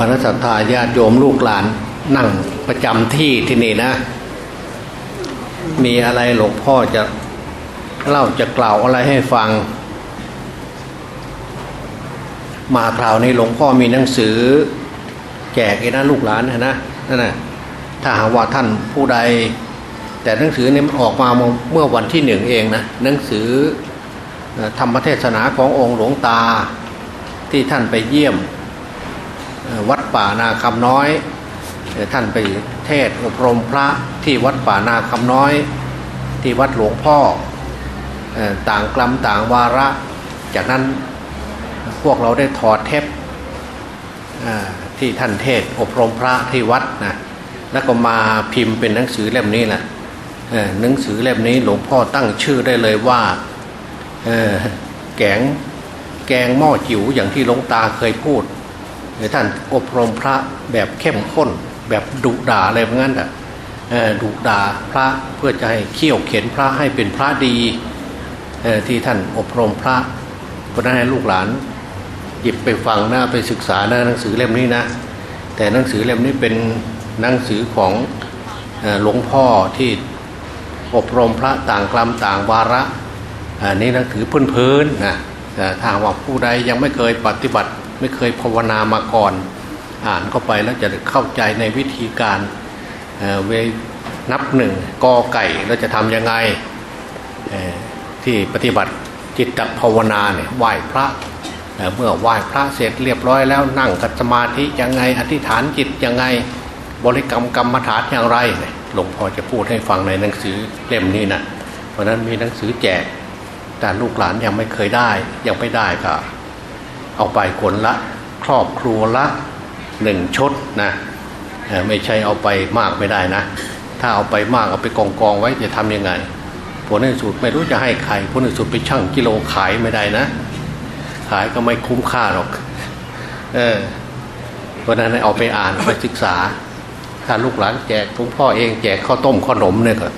คณะสัตยาญาติโยมลูกหลานนั่งประจำที่ที่นี่นะมีอะไรหลวงพ่อจะเล่าจะกล่าวอะไรให้ฟังมาคราวนี้หลวงพ่อมีหนังสือแจกให้นะลูกหลานนะนั่นนะถ้าหากว่าท่านผู้ใดแต่หนังสือนี้มันออกมาเมื่อวันที่1เองนะหนังสือธรรมเทศนาขององค์หลวงตาที่ท่านไปเยี่ยมวัดป่านาคำน้อยท่านไปเทศน์อบรมพระที่วัดป่านาคำน้อยที่วัดหลวงพ่อต่างกลัมต่างวาระจากนั้นพวกเราได้ถอดเทปที่ท่านเทศน์อบรมพระที่วัดนะแล้วก็มาพิมพ์เป็นหนังสือเล่มนี้แหละหนังสือเล่มนี้หลวงพ่อตั้งชื่อได้เลยว่าแกงหม้อจิ๋วอย่างที่หลวงตาเคยพูดท่านอบรมพระแบบเข้มข้นแบบดุด่าอะไรแบบนั้นดุด่าพระเพื่อจะให้เขี่ยวเข็นพระให้เป็นพระดีที่ท่านอบรมพระเพราะนั้นให้ลูกหลานหยิบไปฟังนะไปศึกษานะหนังสือเล่มนี้นะแต่หนังสือเล่มนี้เป็นหนังสือของหลวงพ่อที่อบรมพระต่างกลัมต่างวาระนี่หนังสือพื้นๆนะถ้าว่าผู้ใดยังไม่เคยปฏิบัติไม่เคยภาวนามาก่อนอ่านเข้าไปแล้วจะเข้าใจในวิธีการเวนับ1กอไก่เราจะทำยังไงที่ปฏิบัติจิตภาวนาเนี่ยไหว้พระเมื่อไหว้พระเสร็จเรียบร้อยแล้วนั่งกัดสมาธิยังไงอธิษฐานจิตยังไงบริกรรมกรรมฐานอย่างไรหลวงพ่อจะพูดให้ฟังในหนังสือเล่มนี้นะเพราะนั้นมีหนังสือแจกแต่ลูกหลานยังไม่เคยได้ยังไม่ได้ก็เอาไปคนละครอบครัวละ1ชุดนะไม่ใช่เอาไปมากไม่ได้นะถ้าเอาไปมากเอาไปกองไว้จะทำยังไงผลในสุดไม่รู้จะให้ใครผลในสุดไปชั่งกิโลขายไม่ได้นะขายก็ไม่คุ้มค่าหรอกเพราะนั้นเอาไปอ่านไปศึกษาถ้าลูกหลานแจกหลวงพ่อเองแจกข้าวต้มขนมเนี่ยก็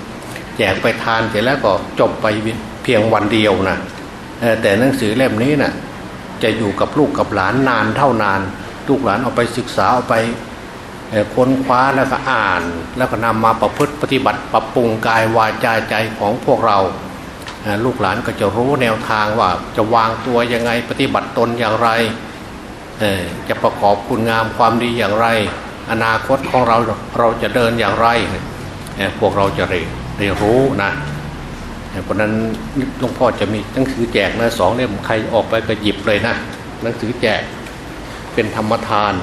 แจกไปทานเสร็จแล้วก็จบไปเพียงวันเดียวนะแต่หนังสือเล่มนี้นะจะอยู่กับลูกกับหลานนานเท่านานลูกหลานเอาไปศึกษาเอาไปค้นคว้าแล้วก็อ่านแล้วก็นำมาประพฤติปฏิบัติปรับปรุงกายวาจาใจของพวกเราลูกหลานก็จะรู้แนวทางว่าจะวางตัวยังไงปฏิบัติตนอย่างไรจะประกอบคุณงามความดีอย่างไรอนาคตของเราจะเดินอย่างไรพวกเราจะเรียนรู้นะเพราะนั้นหลวงพ่อจะมีหนังสือแจกนะ2 เล่มใครออกไปก็หยิบเลยนะหนังสือแจกเป็นธรรมทาน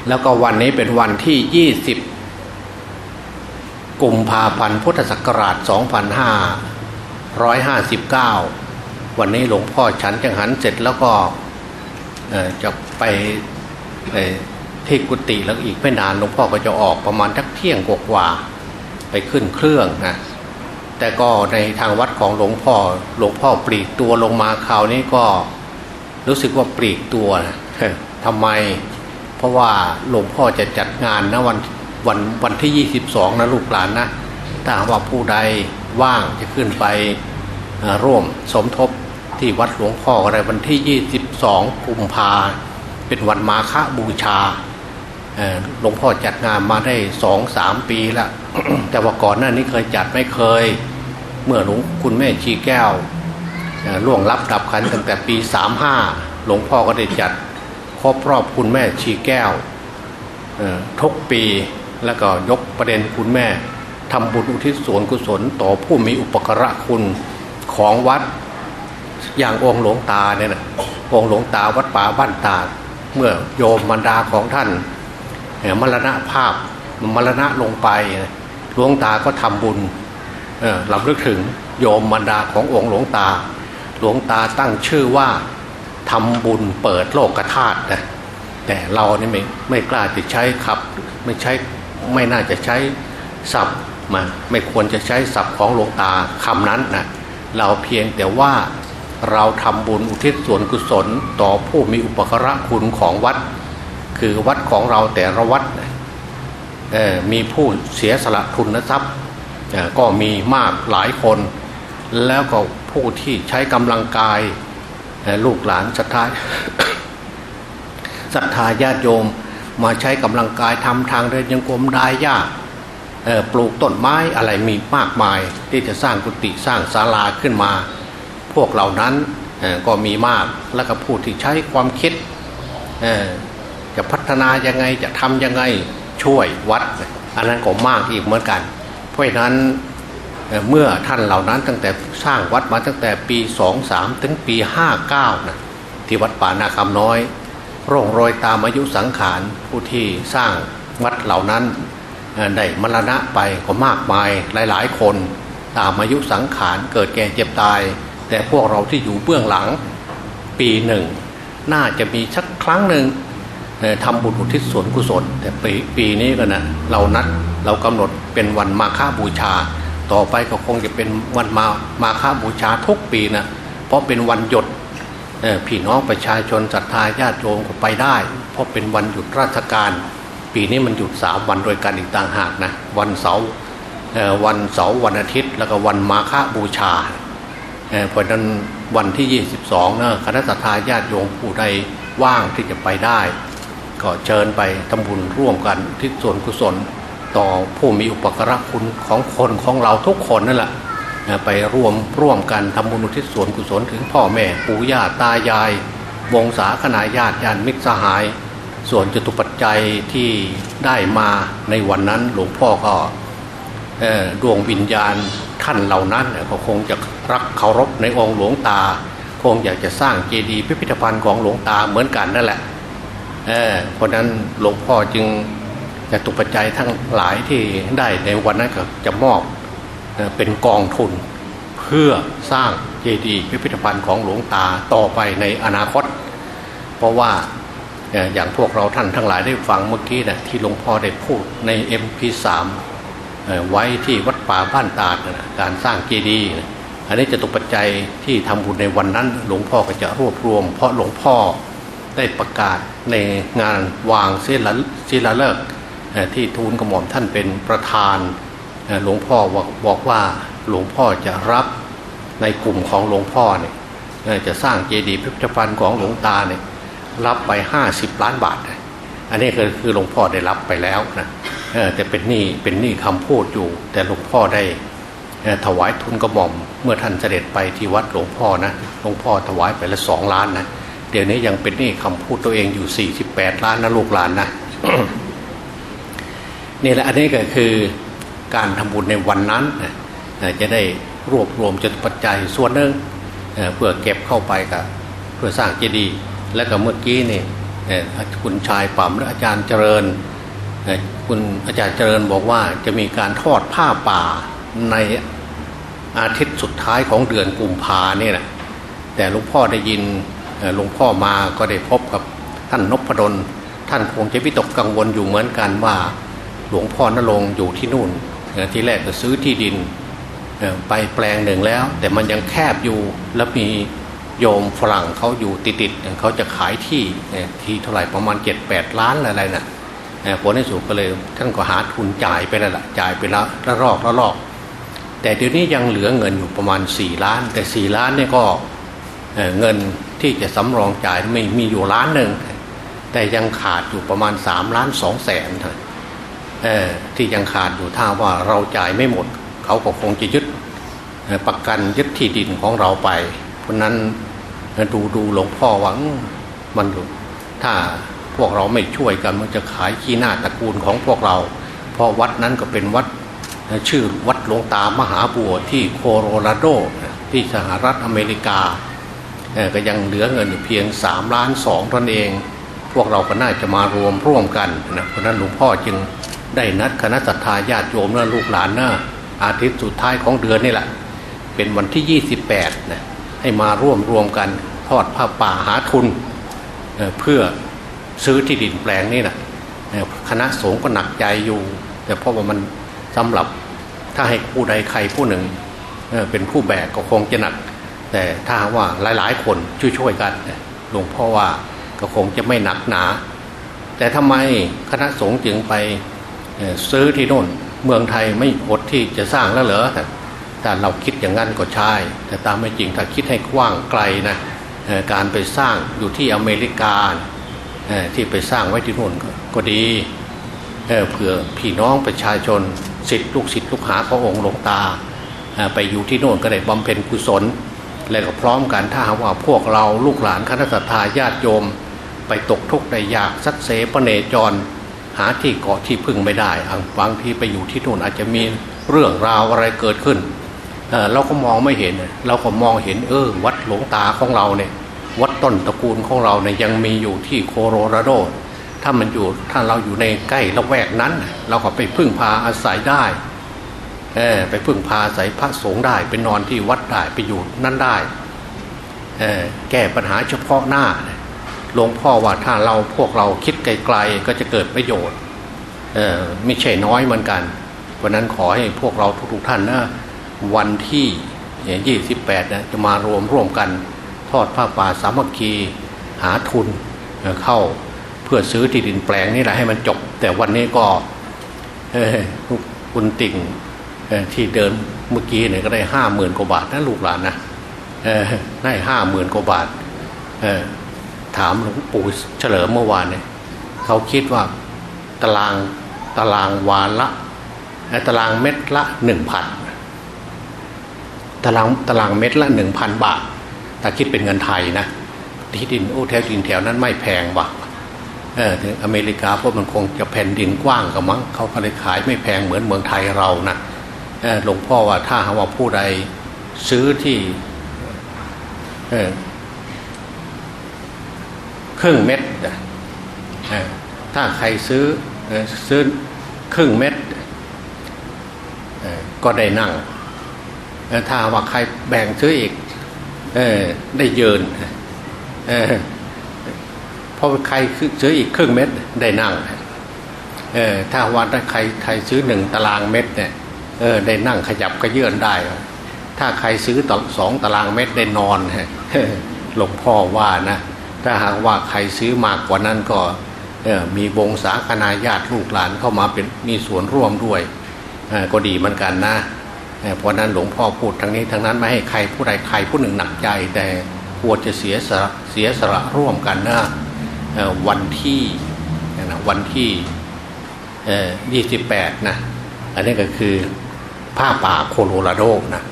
แล้วก็วันนี้เป็นวันที่20กุมภาพันธ์พุทธศักราช2559วันนี้หลวงพ่อฉันจังหันเสร็จแล้วก็จะไปที่กุฏิแล้วอีกไม่นานหลวงพ่อก็จะออกประมาณทักเที่ยงกว่าไปขึ้นเครื่องนะแต่ก็ในทางวัดของหลวงพ่อปลีกตัวลงมาคราวนี้ก็รู้สึกว่าปลีกตัวนะทำไมเพราะว่าหลวงพ่อจะจัดงานนะวันที่22นะลูกหลานนะถ้าว่าผู้ใดว่างจะขึ้นไปร่วมสมทบที่วัดหลวงพ่ออะไรวันที่22กุมภาเป็นวันมาฆบูชาหลวงพ่อจัดงานมาได้ 2-3 ปีแล้ว แต่ว่าก่อนหน้านี้เคยจัดไม่เคยเมื่อคุณแม่ชีแก้วล่วงลับดับขันตั้งแต่ปี35หลวงพ่อก็ได้จัดครบรอบคุณแม่ชีแก้วทุกปีแล้วก็ยกประเด็นคุณแม่ทำบุญอุทิศส่วนกุศลต่อผู้มีอุปการะคุณของวัดอย่างองค์หลวงตาเนี่ยนะองค์หลวงตาวัดป่าบ้านตาเมื่อโยมมารดาของท่านมรณภาพมรณะลงไปหลวงตาก็ทำบุญรำลึกถึงโยมมารดาขององค์หลวงตาหลวงตาตั้งชื่อว่าทำบุญเปิดโลกธาตุนะแต่เรานี่ไม่กล้าจะใช้ขับไม่น่าจะใช้ศัพท์มาไม่ควรจะใช้ศัพท์ของหลวงตาคำนั้นนะเราเพียงแต่ว่าเราทำบุญอุทิศส่วนกุศลต่อผู้มีอุปการะคุณของวัดคือวัดของเราแต่ละวัดมีผู้เสียสละทุนทรัพย์ก็มีมากหลายคนแล้วก็ผู้ที่ใช้กำลังกายลูกหลานศรัทธา ศรัทธาญาติโยมมาใช้กำลังกายทำทางเดินยังกรมได้ยากปลูกต้นไม้อะไรมีมากมายที่จะสร้างกุฏิสร้างศาลาขึ้นมาพวกเหล่านั้นก็มีมากแล้วก็ผู้ที่ใช้ความคิดจะพัฒนายังไงจะทำยังไงช่วยวัดอันนั้นก็มากอีกเหมือนกันเพราะฉะนั้นเมื่อท่านเหล่านั้นตั้งแต่สร้างวัดมาตั้งแต่ปี23ถึงปี59นะที่วัดป่านาคำน้อยร่องรอยตามอายุสังขารผู้ที่สร้างวัดเหล่านั้นได้มรณะไปก็มากมายหลายๆคนตามอายุสังขารเกิดแก่เจ็บตายแต่พวกเราที่อยู่เบื้องหลังปีหนึ่งน่าจะมีสักครั้งหนึ่งทำบุญอุทิศส่วนกุศลแต่ปีนี้ก็นะเรากำหนดเป็นวันมาฆบูชาต่อไปก็คงจะเป็นวันมาฆบูชาทุกปีนะเพราะเป็นวันหยุดพี่น้องประชาชนศรัทธาญาติโยมก็ไปได้เพราะเป็นวันหยุดราชการปีนี้มันหยุด3 วันโดยกันอีกต่างหากนะวันเสาร์วันอาทิตย์แล้วก็วันมาฆบูชาเพราะนั้นวันที่22นะคณะศรัทธาญาติโยมผู้ใดว่างที่จะไปได้ก็เชิญไปทำบุญร่วมกันที่ส่วนกุศลต่อผู้มีอุปการะคุณของเราทุกคนนั่นแหละไปร่วมกันทำบุญอุทิศส่วนกุศลถึงพ่อแม่ปู่ย่าตายายวงศาคณาญาติมิตรสหายส่วนจตุปัจจัยที่ได้มาในวันนั้นหลวงพ่อก็ดวงวิญญาณท่านเหล่านั้นก็คงจะรักเคารพในองค์หลวงตาคงอยากจะสร้างเจดีย์พิพิธภัณฑ์ของหลวงตาเหมือนกันนั่นแหละเพราะนั้นหลวงพ่อจึงจตุปัจจัยทั้งหลายที่ได้ในวันนั้นก็จะมอบเป็นกองทุนเพื่อสร้างเจดีย์พิพิธภัณฑ์ของหลวงตาต่อไปในอนาคตเพราะว่าอย่างพวกเราท่านทั้งหลายได้ฟังเมื่อกี้นะที่หลวงพ่อได้พูดใน MP3 ไว้ที่วัดป่าบ้านตาดการสร้างเจดีย์อันนี้จตุปัจจัยที่ทำบุญในวันนั้นหลวงพ่อก็จะรวบรวมเพราะหลวงพ่อได้ประกาศในงานวางศิลาฤกษ์ที่ทูลกระหม่อมท่านเป็นประธานหลวงพ่อบอกว่าหลวงพ่อจะรับในกลุ่มของหลวงพ่อเนี่ยจะสร้างเจดีย์พิพิธภัณฑ์ของหลวงตาเนี่ยรับไป50 ล้านบาทอันนี้คือหลวงพ่อได้รับไปแล้วนะแต่เป็นหนี้คำพูดอยู่แต่หลวงพ่อได้ถวายทุนกระหม่อมเมื่อท่านเสด็จไปที่วัดหลวงพ่อนะหลวงพ่อถวายไปละ2 ล้านนะเดี๋ยวนี้ยังเป็นหนี้คำพูดตัวเองอยู่48 ล้านนะลูกหลานนะ นี่แหละอันนี้ก็คือการทำบุญในวันนั้นจะได้รวบรวมจตุปัจจัยส่วนหนึ่งเพื่อเก็บเข้าไปกับเพื่อสร้างเจดีย์และก็เมื่อกี้นี่คุณชายป่ำและอาจารย์เจริญคุณอาจารย์เจริญบอกว่าจะมีการทอดผ้าป่าในอาทิตย์สุดท้ายของเดือนกุมภาเนี่ยนะแต่หลวงพ่อได้ยินหลวงพ่อมาก็ได้พบกับท่านนพดลท่านคงจะวิตกกังวลอยู่เหมือนกันว่าหลวงพ่อนรงค์อยู่ที่นู่นที่แรกก็ซื้อที่ดินไปแปลงหนึ่งแล้วแต่มันยังแคบอยู่แล้วมีโยมฝรั่งเขาอยู่ติดเขาจะขายที่เท่าไหร่ประมาณ7-8 ล้านอะไรนะผลในสุดก็เลยท่านก็หาทุนจ่ายไปแล้วล่ะจ่ายไปแล้วละลอกแต่เดี๋ยวนี้ยังเหลือเงินอยู่ประมาณ4 ล้านแต่4 ล้านเนี่ยก็เงินที่จะสำรองจ่ายไม่มีอยู่1 ล้านแต่ยังขาดอยู่ประมาณ3,200,000ที่ยังขาดอยู่ถ้าว่าเราจ่ายไม่หมดเขาก็คงจะยึดประกันยึดที่ดินของเราไปเพราะนั้นดูหลวงพ่อหวังมันถ้าพวกเราไม่ช่วยกันมันจะขายขี้หน้าตระกูลของพวกเราเพราะวัดนั้นก็เป็นวัดชื่อวัดหลวงตามหาบัวที่โคโลราโดที่สหรัฐอเมริกาก็ยังเหลือเงินอยู่เพียง3.2 ล้านเท่านั้นเองพวกเราก็น่าจะมารวมร่วมกันนะเพราะนั้นหลวงพ่อจึงได้นัดคณะศรัทธาญาติโยมและลูกหลานนะอาทิตย์สุดท้ายของเดือนนี่แหละเป็นวันที่28นะให้มาร่วมกันทอดผ้าป่าหาทุนเพื่อซื้อที่ดินแปลงนี่นะคณะสงฆ์ก็หนักใจอยู่แต่เพราะว่ามันสำหรับถ้าให้ผู้ใดใครผู้หนึ่งเป็นผู้แบกก็คงจะหนักแต่ถ้าว่าหลายๆคนช่วยกันหลวงพ่อว่าก็คงจะไม่หนักหนาแต่ทำไมคณะสงฆ์จึงไปซื้อที่โน่นเมืองไทยไม่อดที่จะสร้างแล้วเหรอแต่เราคิดอย่างนั้นก็ใช่แต่ตามไม่จริงถ้าคิดให้กว้างไกลนะการไปสร้างอยู่ที่อเมริกา ที่ไปสร้างไว้ที่นู่นก็ดีเผื่อพี่น้องประชาชนศิษย์ลูกหาขององค์หลวงตาไปอยู่ที่โน่นก็ได้บำเพ็ญกุศลและก็พร้อมกันถ้าหากว่าพวกเราลูกหลานคณะสัตยาญาติโยมไปตกทุกข์ได้ยากสักเสพเนจรหาที่เกาะที่พึ่งไม่ได้บางทีไปอยู่ที่โน่นอาจจะมีเรื่องราวอะไรเกิดขึ้นเราก็มองไม่เห็นเราก็มองเห็นวัดหลวงตาของเราเนี่ยวัดต้นตระกูลของเราเนี่ยยังมีอยู่ที่โคโลราโดถ้าเราอยู่ในใกล้ละแวกนั้นเราก็ไปพึ่งพาอาศัยได้ไปพึ่งพาอาศัยพระสงฆ์ได้ไปนอนที่วัดได้ไปอยู่นั่นได้แก้ปัญหาเฉพาะหน้าหลวงพ่อว่าถ้าพวกเราคิดไกลๆก็จะเกิดประโยชน์ไม่ใช่น้อยเหมือนกันเพราะนั้นขอให้พวกเราทุกท่านนะวันที่28นะจะมารวมกันทอดผ้าป่าสามัคคีหาทุนเข้าเพื่อซื้อที่ดินแปลงนี่แหละให้มันจบแต่วันนี้ก็คุณติ่งที่เดินเมื่อกี้เนี่ยก็ได้50,000 กว่าบาทนะลูกหลานนะได้50,000 กว่าบาทถามหลวงปู่เฉลิมเมื่อวานเนี่ยเขาคิดว่าตารางวาละตารางเม็ดละ 1,000 ตารางเม็ดละ 1,000 บาทถ้าคิดเป็นเงินไทยนะที่ดินแถวดินแถวนั้นไม่แพงว่ะถึงอเมริกาเพราะมันคงจะแผ่นดินกว้างกับมั้งเขาก็เลยขายไม่แพงเหมือนเมืองไทยเรานะหลวงพ่อว่าถ้าหากว่าผู้ใดซื้อที่ครึ่งเม็ดถ้าใครซื้อครึ่งเม็ดก็ได้นั่งถ้าว่าใครแบ่งซื้ออีกได้ยืนเพราะใครซื้ออีกครึ่งเม็ดได้นั่งถ้าว่าใครซื้อ1 ตารางเม็ดเนี่ยได้นั่งขยับกระเยื่อนได้ถ้าใครซื้อ2 ตารางเม็ดได้นอนหลวงพ่อว่านะถ้าหากว่าใครซื้อมากกว่านั้นก็มีวงศาคณาญาติลูกหลานเข้ามามีส่วนร่วมด้วยก็ดีเหมือนกันนะเพราะนั้นหลวงพ่อพูดทั้งนี้ทั้งนั้นไม่ให้ใครผู้ใดใครผู้หนึ่งหนักใจแต่ควรจะเสียสละร่วมกันนะวันที่28นะอันนี้ก็คือผ้าป่าโคโลราโดนะ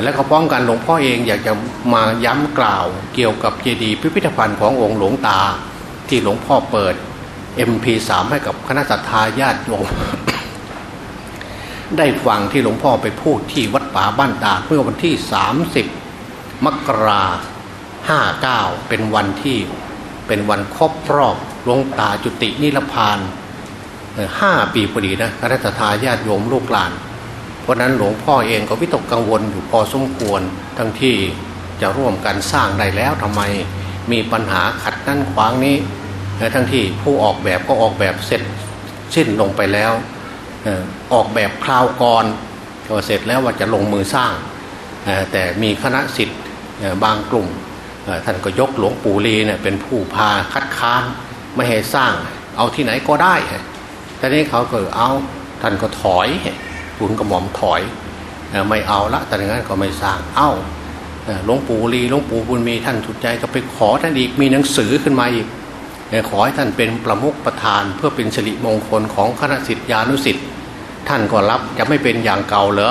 และก็ป้องกันหลวงพ่อเองอยากจะมาย้ำกล่าวเกี่ยวกับเจดีย์พิพิธภัณฑ์ขององค์หลวงตาที่หลวงพ่อเปิด MP3 ให้กับคณะสัตยาญาติโยม ได้ฟังที่หลวงพ่อไปพูดที่วัดป่าบ้านตาดเมื่อวันที่30 มกราคม 59เป็นวันครบรอบหลวงตาจุตินิพพาน5 ปีพอดีนะคณะสัตยาญาติโยมลูกหลานเพราะนั้นหลวงพ่อเองก็วิตกกังวลอยู่พอสมควรทั้งที่จะร่วมกันสร้างได้แล้วทำไมมีปัญหาขัดนั่นขวางนี้ทั้งที่ผู้ออกแบบก็ออกแบบเสร็จสิ้นลงไปแล้วออกแบบคราวก่อนก็เสร็จแล้วว่าจะลงมือสร้างแต่มีคณะศิษย์บางกลุ่มท่านก็ยกหลวงปู่ลีเนี่ยเป็นผู้พาคัดค้านไม่ให้สร้างเอาที่ไหนก็ได้แต่นี้เขาก็เอาท่านก็ถอยทุนกระหม่อมถอยไม่เอาละแต่อย่างนั้นก็ไม่สร้างหลวงปู่ลีหลวงปู่บุญมีท่านสุดใจก็ไปขอท่านอีกมีหนังสือขึ้นมาอีกขอให้ท่านเป็นประมุขประธานเพื่อเป็นสิริมงคลของคณะศิษยานุศิษย์ท่านก็รับจะไม่เป็นอย่างเก่าเหรอ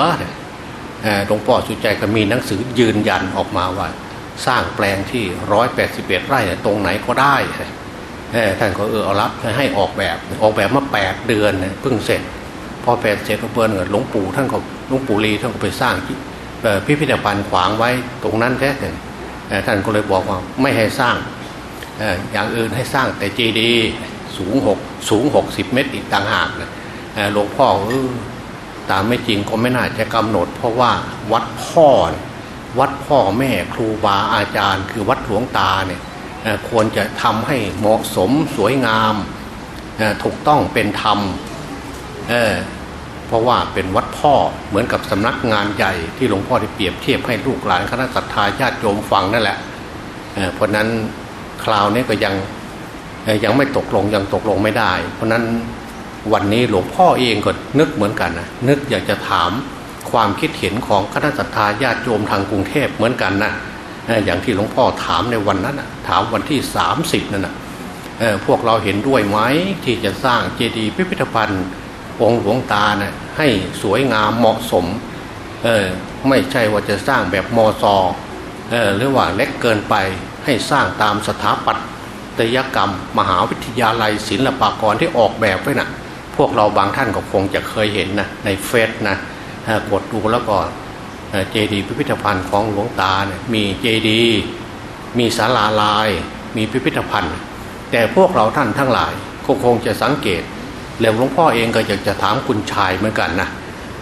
หลวงพ่อสุดใจก็มีหนังสือยืนยันออกมาว่าสร้างแปลงที่181 ไร่ตรงไหนก็ได้ท่านก็เอารับให้ออกแบบมา8 เดือนเพิ่งเสร็จพอ8 เสร็จเปิดหลวงปู่ท่านก็หลวงปู่ลีท่านก็ไปสร้างพิพิธภัณฑ์ขวางไว้ตรงนั้นแท้ท่านก็เลยบอกว่าไม่ให้สร้างอย่างอื่นให้สร้างแต่เจดีย์สูง60 เมตรอีกต่างหากหลวงพ่อตามไม่จริงก็ไม่น่าจะกำหนดเพราะว่าวัดพ่อแม่ครูบาอาจารย์คือวัดหลวงตาเนี่ยควรจะทำให้เหมาะสมสวยงามถูกต้องเป็นธรรมเพราะว่าเป็นวัดพ่อเหมือนกับสำนักงานใหญ่ที่หลวงพ่อได้เปรียบเทียบให้ลูกหลานคณะศรัทธาญาติโยมฟังนั่นแหละเพราะนั้นคราวนี้ก็ยังไม่ตกลงยังตกลงไม่ได้เพราะนั้นวันนี้หลวงพ่อเองก็นึกเหมือนกันนะนึกอยากจะถามความคิดเห็นของคณะศรัทธาญาติโยมทางกรุงเทพเหมือนกันนะอย่างที่หลวงพ่อถามในวันนั้นถามวันที่30นั่นนะ พวกเราเห็นด้วยไหมที่จะสร้างเจดีย์พิพิธภัณฑ์องค์หลวงตานะให้สวยงามเหมาะสมไม่ใช่ว่าจะสร้างแบบมอซอหรือว่าเล็กเกินไปให้สร้างตามสถาปัตยกรรมมหาวิทยาลัยศิลปากรที่ออกแบบไว้นะพวกเราบางท่านก็คงจะเคยเห็นนะในเฟซนะกดดูแล้วก็เจดีย์พิพิธภัณฑ์ของหลวงตาเนี่ยมีเจดีย์มีศาลาลายมีพิพิธภัณฑ์แต่พวกเราท่านทั้งหลายก็คงจะสังเกตแล้วหลวงพ่อเองก็อยากจะถามคุณชายเหมือนกันนะ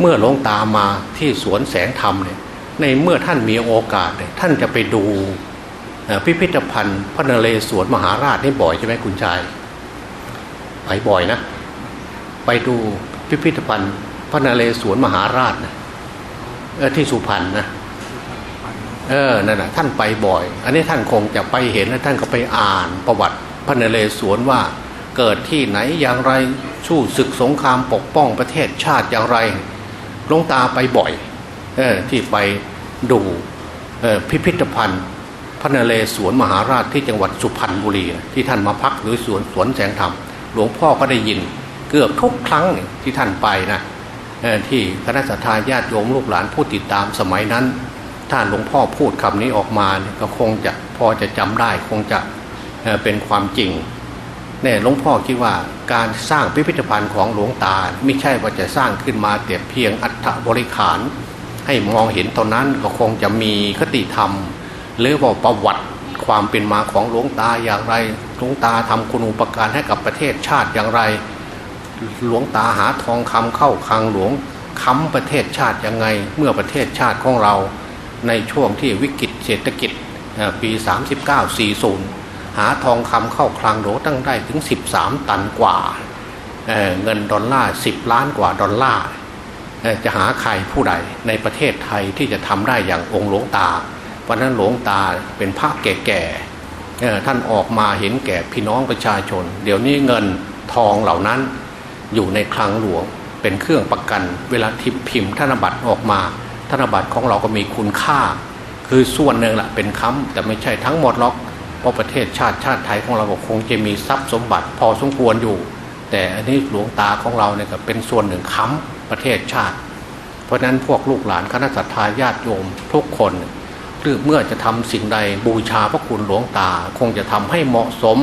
เมื่อหลวงตามาที่สวนแสงธรรมเนี่ยในเมื่อท่านมีโอกาสเนี่ยท่านจะไปดูพิพิธภัณฑ์พระนเรศวรมหาราชนี่บ่อยใช่ไหมคุณชายไปบ่อยนะไปดูพิพิธภัณฑ์พระนเรศวรมหาราชนะที่สุพรรณนะนั่นนะท่านไปบ่อยอันนี้ท่านคงจะไปเห็นและท่านก็ไปอ่านประวัติพระนเรศวรว่าเกิดที่ไหนอย่างไรสู้ศึกสงครามปกป้องประเทศชาติอย่างไรหลวงตาไปบ่อยที่ไปดูพิพิธภัณฑ์พระนเรศวรมหาราชที่จังหวัดสุพรรณบุรีที่ท่านมาพักหรือสวนแสงธรรมหลวงพ่อก็ได้ยินเกือบทุกครั้งที่ท่านไปนะที่คณะสัตยาญาติโยมลูกหลานผู้ติดตามสมัยนั้นถ้าหลวงพ่อพูดคำนี้ออกมาก็คงจะพอจะจำได้คงจะเป็นความจริงเนี่ยหลวงพ่อคิดว่าการสร้างพิพิธภัณฑ์ของหลวงตาไม่ใช่ว่าจะสร้างขึ้นมาแต่เพียงอัฐบริขารให้มองเห็นตอนนั้นก็คงจะมีคติธรรมหรือว่าประวัติความเป็นมาของหลวงตาอย่างไรหลวงตาทำคุณูปการให้กับประเทศชาติอย่างไรหลวงตาหาทองคำเข้าคลังหลวงค้ำประเทศชาติยังไงเมื่อประเทศชาติของเราในช่วงที่วิกฤตเศรษฐกิจปี39-40หาทองคำเข้าคลังหลวงตั้งได้ถึง13 ตันกว่าเงินดอลลาร์10 ล้านกว่าดอลลาร์จะหาใครผู้ใดในประเทศไทยที่จะทำได้อย่างองค์หลวงตาเพราะนั้นหลวงตาเป็นพระแก่ๆท่านออกมาเห็นแก่พี่น้องประชาชนเดี๋ยวนี้เงินทองเหล่านั้นอยู่ในคลังหลวงเป็นเครื่องประกันเวลาพิมพ์ธนบัตรออกมาธนบัตรของเราก็มีคุณค่าคือส่วนหนึ่งแหละเป็นค้ำแต่ไม่ใช่ทั้งหมดหรอกเพราะประเทศชาติไทยของเราก็คงจะมีทรัพย์สมบัติพอสมควรอยู่แต่อันนี้หลวงตาของเราเนี่ยก็เป็นส่วนหนึ่งค้ำประเทศชาติเพราะฉะนั้นพวกลูกหลานคณะสัตยาญาติโยมทุกคนหรือเมื่อจะทำสิ่งใดบูชาพระคุณหลวงตาคงจะทำให้เหมาะสม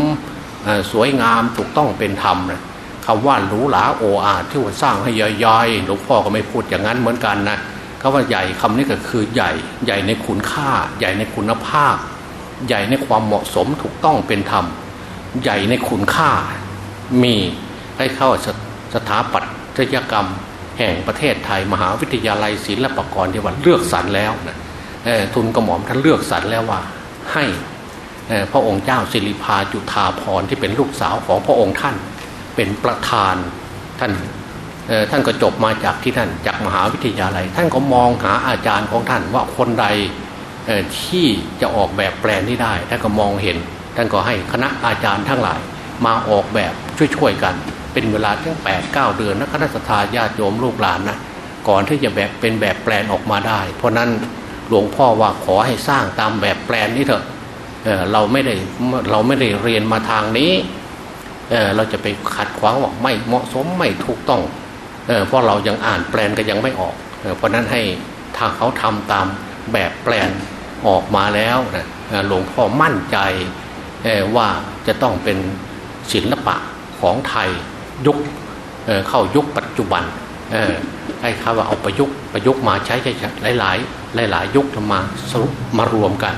สวยงามถูกต้องเป็นธรรมนะคำว่าหรูหราโออาที่ว่าสร้างให้ย่อยๆหลวงพ่อก็ไม่พูดอย่างนั้นเหมือนกันนะคำว่าใหญ่คำนี้ก็คือใหญ่ในคุณค่าใหญ่ในคุณภาพใหญ่ในความเหมาะสมถูกต้องเป็นธรรมใหญ่ในคุณค่ามีให้เข้าสถาปัตยกรรมแห่งประเทศไทยมหาวิทยาลัยศิลปากรที่ว่าเลือกสรรแล้วนะทุนกระหม่อมท่านเลือกสรรแล้วว่าให้พระองค์เจ้าสิริภาจุฑาภรณ์ที่เป็นลูกสาวของพระองค์ท่านเป็นประธานท่านก็จบมาจากที่นั่นจากมหาวิทยาลัยท่านก็มองหาอาจารย์ของท่านว่าคนใดที่จะออกแบบแปลนนี้ได้ท่านก็มองเห็นท่านก็ให้คณะอาจารย์ทั้งหลายมาออกแบบช่วยกันเป็นเวลาตั้ง8-9 เดือนนะคณะสัตยาญาติโยมลูกหลานนะก่อนที่จะแบบเป็นแบบแปลนออกมาได้เพราะนั้นหลวงพ่อว่าขอให้สร้างตามแบบแปลนนี้เถอะเราไม่ได้เรียนมาทางนี้เราจะไปขัดขวางว่าไม่เหมาะสมไม่ถูกต้องเพราะเรายังอ่านแปลนก็ยังไม่ออกเพราะนั้นให้ถ้าเขาทำตามแบบแปลนออกมาแล้วนะหลวงพ่อมั่นใจว่าจะต้องเป็นศิลปะของไทยยุคเข้ายุคปัจจุบันให้เขาว่าเอาประยุกต์มาใช้หลายยุคมาสรุปมารวมกัน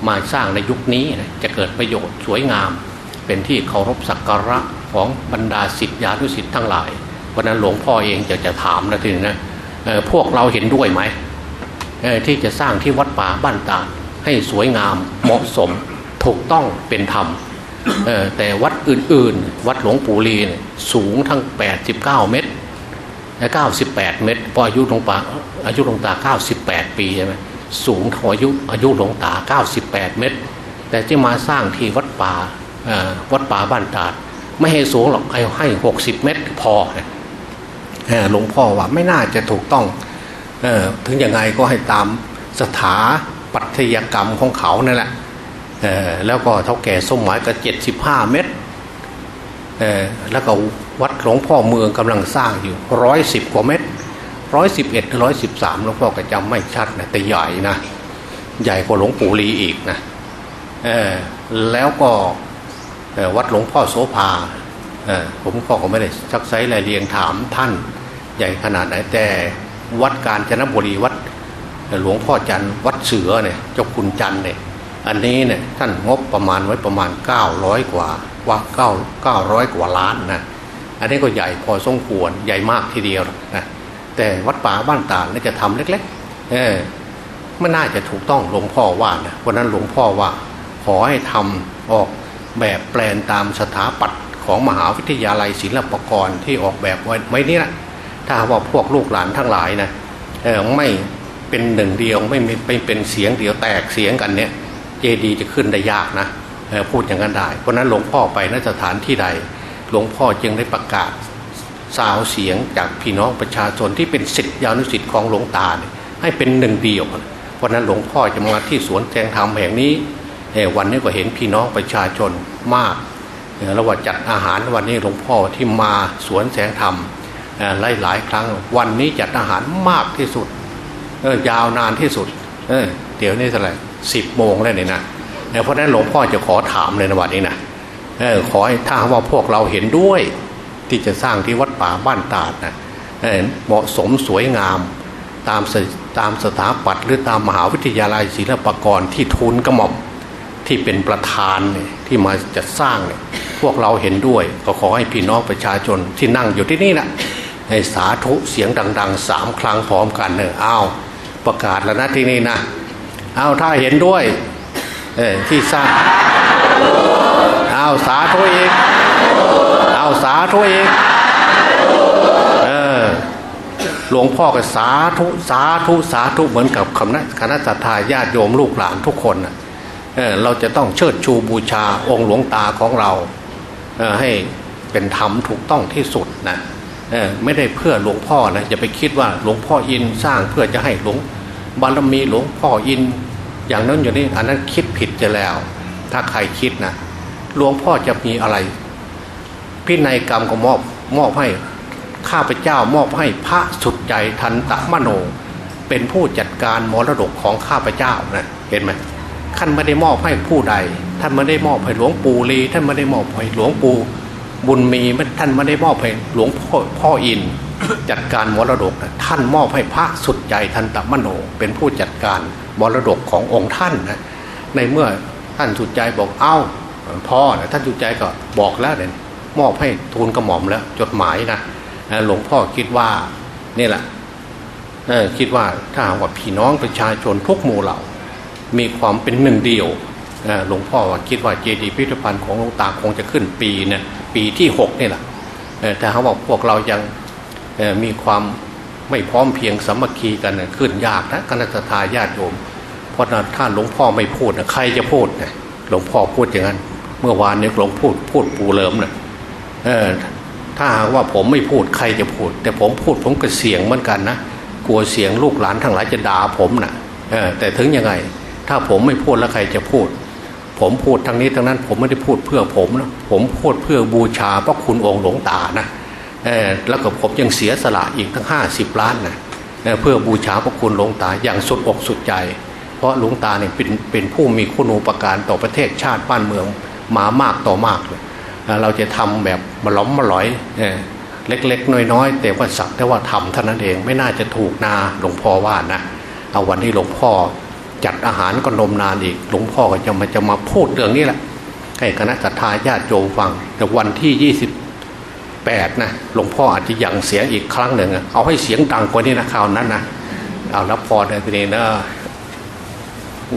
มาสร้างในยุคนี้จะเกิดประโยชน์สวยงามเป็นที่เคารพสักการะของบรรดาศิษยานุศิษย์ทั้งหลายเพราะนั้นหลวงพ่อเองจะถามนะทีนี้นะพวกเราเห็นด้วยไหมที่จะสร้างที่วัดป่าบ้านตาดให้สวยงามเหมาะสมถูกต้องเป็นธรรมแต่วัดอื่นๆวัดหลวงปู่ลีสูงทั้ง89 เมตร98 เมตรพออายุหลวงตา98 ปีใช่ไหมสูงเท่าอายุหลวงตา98 เมตรแต่ที่มาสร้างที่วัดป่าบ้านตาดไม่ให้สูงหรอกให้60 เมตรพอหลวงพ่อว่าไม่น่าจะถูกต้องถึงยังไงก็ให้ตามสถาปัตยกรรมของเขานั่นแหละแล้วก็เท่าแก่สมหมายก็75 เมตร แล้วก็วัดหลวงพ่อเมืองกำลังสร้างอยู่110 กว่าเมตร111หรือ113หลวงพ่อก็จำไม่ชัดนะแต่ใหญ่นะใหญ่กว่าหลวงปู่ลีอีกนะแล้วก็วัดหลวงพ่อโสภาผมก็ไม่ได้ชักไซรายเรียงถามท่านใหญ่ขนาดไหนแต่วัดกาญจนบุรีวัดหลวงพ่อจันทร์วัดเสือเนี่ยเจ้าคุณจันทร์เนี่ยอันนี้เนี่ยท่านงบประมาณไว้ประมาณ900 กว่า900 กว่าล้านนะอันนี้ก็ใหญ่พอสมควรใหญ่มากทีเดียวนะแต่วัดป่าบ้านตาลเนี่ยจะทำเล็กๆไม่น่าจะถูกต้องหลวงพ่อว่านะวันนั้นหลวงพ่อว่าขอให้ทำออกแบบแปลนตามสถาปัตย์ของมหาวิทยาลัยศิลปากรที่ออกแบบไว้นี่นะถ้าว่าพวกลูกหลานทั้งหลายนะไม่เป็นหนึ่งเดียวไม่เป็นเสียงเดียวแตกเสียงกันเนี่ยเจดีย์จะขึ้นได้ยากนะพูดอย่างนั้นได้เพราะนั้นหลวงพ่อไปณสถานที่ใดหลวงพ่อจึงได้ประกาศสาวเสียงจากพี่น้องประชาชนที่เป็นศิษยานุศิษย์ของหลวงตาเนี่ยให้เป็นหนึ่งเดียวเพราะนั้นหลวงพ่อจะมาที่สวนแสงธรรมแห่งนี้วันนี้ก็เห็นพี่น้องประชาชนมากแล้วว่าจัดอาหารวันนี้หลวงพ่อที่มาสวนแสงธรรมหลายครั้งวันนี้จัดอาหารมากที่สุดยาวนานที่สุดเดี๋ยวนี้เท่าไหร่10 โมงแล้วเนี่ยนะเพราะนั้นหลวงพ่อจะขอถามเลยในวันนี้นะขอให้ถ้าว่าพวกเราเห็นด้วยที่จะสร้างที่วัดป่าบ้านตาดนะเหมาะสมสวยงามตามสถาปัตย์หรือตามมหาวิทยาลัยศิลปากรที่ทูลกระหม่อมที่เป็นประธานเนี่ยที่มาจัดสร้างเนี่ยพวกเราเห็นด้วยก็ขอให้พี่น้องประชาชนที่นั่งอยู่ที่นี่นะให้สาธุเสียงดังๆ3 ครั้งพร้อมกันอ้าวประกาศแล้วนะที่นี่นะอ้าวถ้าเห็นด้วยที่สร้างอ้าวสาธุอีกอ้าวสาธุอีกหลวงพ่อก็สาธุสาธุสาธุเหมือนกับคณะสัตยาญาติโยมลูกหลานทุกคนนะเราจะต้องเชิดชูบูชาองค์หลวงตาของเราให้เป็นธรรมถูกต้องที่สุดนะไม่ได้เพื่อหลวงพ่อนะอย่าไปคิดว่าหลวงพ่ออินสร้างเพื่อจะให้หลวงบารมีหลวงพ่ออินอย่างนั้นอย่างนี้อันนั้นคิดผิดจะแล้วถ้าใครคิดนะหลวงพ่อจะมีอะไรพินัยกรรมก็มอบให้ข้าพเจ้ามอบให้พระสุดใจทันตมโนเป็นผู้จัดการมรดกของข้าพเจ้านะเห็นไหมท่านไม่ได้มอบให้ผู้ใดท่านไม่ได้มอบให้หลวงปู่ลีท่านไม่ได้มอบให้หลวงปู่บุญมีท่านไม่ได้มอบให้หลวงพ่ออินจัดการมรดกท่านมอบให้พระสุดใจทันตมโนเป็นผู้จัดการมรดกขององค์ท่านนะในเมื่อท่านสุดใจบอกเอ้าพ่อท่านสุดใจก็บอกแล้วเนี่ยมอบให้ทูลกระหม่อมแล้วจดหมายนะหลวงพ่อคิดว่านี่แหละคิดว่าถ้าว่าพี่น้องประชาชนทุกหมู่เหล่ามีความเป็นหนึ่งเดียวหลวงพ่อคิดว่าเจดีย์พิพิธภัณฑ์ของหลวงตาคงจะขึ้นปีที่6นี่แหละแต่เขาบอกพวกเรายังมีความไม่พร้อมเพียงสามัคคีกันขึ้นยากนะคณะสัตยาญาติโยมเพราะถ้าหลวงพ่อไม่พูดใครจะพูดหลวงพ่อพูดอย่างนั้นเมื่อวานนี้หลวงพูดปูเลิมถ้าว่าผมไม่พูดใครจะพูดแต่ผมพูดผมก็เสียงเหมือนกันนะกลัวเสียงลูกหลานทั้งหลายจะด่าผมนะแต่ถึงยังไงถ้าผมไม่พูดแล้วใครจะพูดผมพูดทั้งนี้ทั้งนั้นผมไม่ได้พูดเพื่อผมนะผมพูดเพื่อบูชาพระคุณองค์หลวงตานะแล้วก็ผมยังเสียสละอีกทั้ง50 ล้านนะเพื่อบูชาพระคุณหลวงตาอย่างสุดอกสุดใจเพราะหลวงตาเนี่ยเป็นผู้มีคุณูปการต่อประเทศชาติบ้านเมืองมามากต่อมากเลยเราจะทำแบบมาล้อมมาหลอยเล็กๆน้อยๆแต่ว่าสักแต่ว่าทำเท่านั้นเองไม่น่าจะถูกนาหลวงพ่อว่านะเอาวันนี้หลวงพ่อจัดอาหารก็นมนานอีกหลวงพ่อก็จะมาพูดเรื่องนี้แหละให้คณะสัตยาญาติโยมฟังแต่วันที่28นะหลวงพ่ออาจจะยังเสียงอีกครั้งหนึ่งเอาให้เสียงดังกว่านี้นะคราวนั้นนะเอารับพรในทีนี้นะ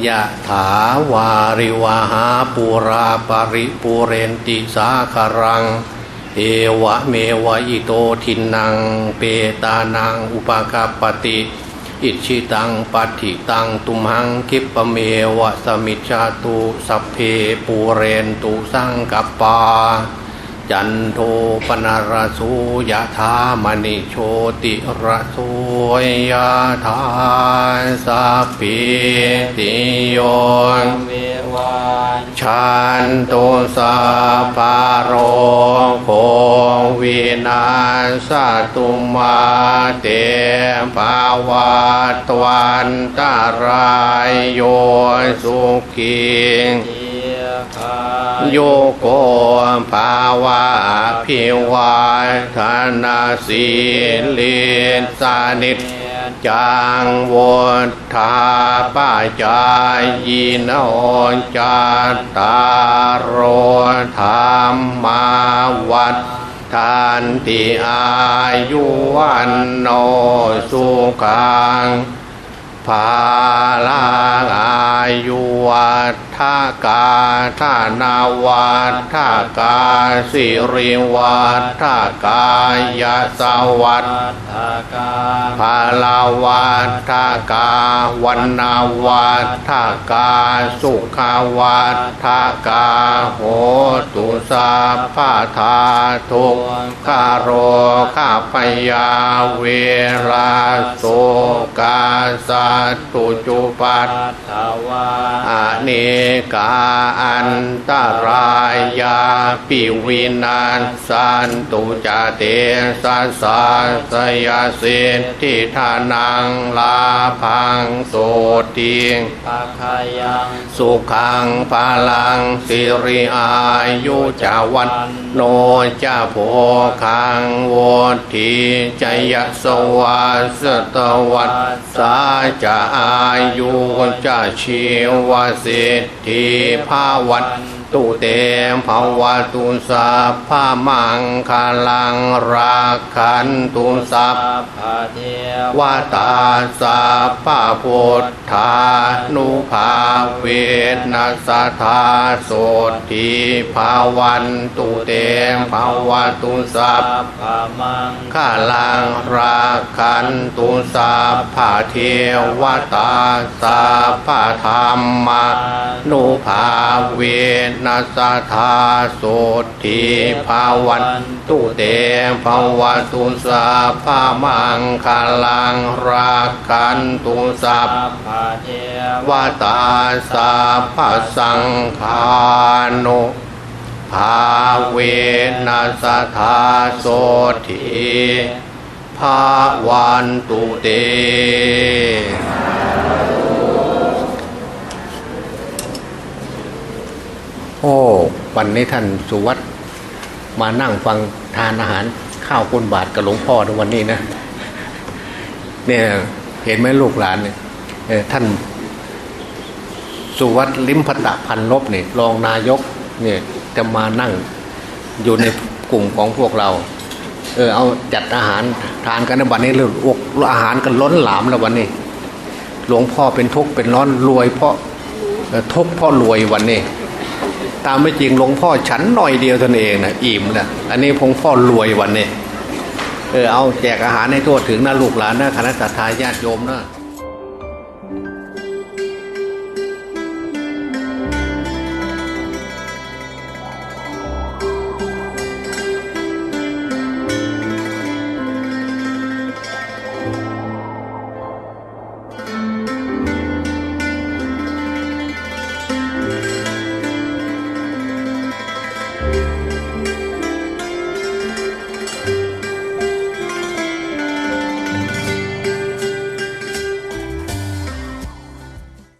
ยะถาวาริวหาปูราปริปูเรนติสาคารังเอวะเมวะอิโตทินังเปตานังอุปกาปติอิชิตังปัฏฐิตังตุมหังคิปเมวะสมิจจตุสัพเพปูเรนตุสังกัปปา จันโทปนารโสยถามณิโชติระโสยถาสัพพิติโยวิวันชันตุสัพพะโรโควินาศตุมาเตภวัตวันตรายโยสุขีโยโกภาวะพิวาทนาสีลิสานิจจังวุฒาปัจจายโนจัตตารโอธรรมาวัฏทานติอายุวันโนสุขังภาลังอายุวัฏกาธนาวัฏกาสิริวัฏกายสวัฏกาภาลาวัฏกาวันนาวัฏกาสุขวัฏกาโหตุสัพพะทาทุกขโรข้าพยาเวราโสกาสัตตุจุปัตถวาอเนกาอันตรายาปิวินาสันตุจเตสัสสะสยสิทธิธานังลาภังโสติภาคายังสุขังภาลังสิริอายุจาวันโนจะโภคังโวทีจยสวัสตวัสสาจะอายุจะชีวสิทธิภาวัตตุเตภาวะตุสัพพะมังคลังราคันตุสัพพะเทวตาสัพพะพุทธานุภาเวนัสธาโสติภาวันตุเตภาวะตุสัพพะมังคลังราคันตุสัพพะเทวตาสัพพะธรรมานุภาเวนัสธาโสติภาวันตุเตภาวะตุสัพพะมังคลังราคันตุสัพพะเทวตาสัพพะสังฆานุภาเวนัสธาโสติภาวันตุเตโอ้วันนี้ท่านสุวัตมานั่งฟังทานอาหารข้าวก้นบาทกับหลวงพ่อในวันนี้นะเนี่ยเห็นไหมลูกหลานเนี่ยท่านสุวัตลิ้มพตะพันลบเนี่ยรองนายกเนี่ยจะมานั่งอยู่ในกลุ่มของพวกเราเอาจัดอาหารทานกันในวันนี้เรื่องอาหารกันล้นหลามแล้ววันนี้หลวงพ่อเป็นทุกข์เป็นร้อนรวยเพราะทุกข์เพราะรวยวันนี้ตามไม่จริงหลวงพ่อฉันหน่อยเดียวตนเองนะอิ่มแล้วอันนี้หลวงพ่อรวยวันนี้เอาแจกอาหารให้ทั่วถึงนะลูกหลานนะคณะสัตยาญาติโยมนะ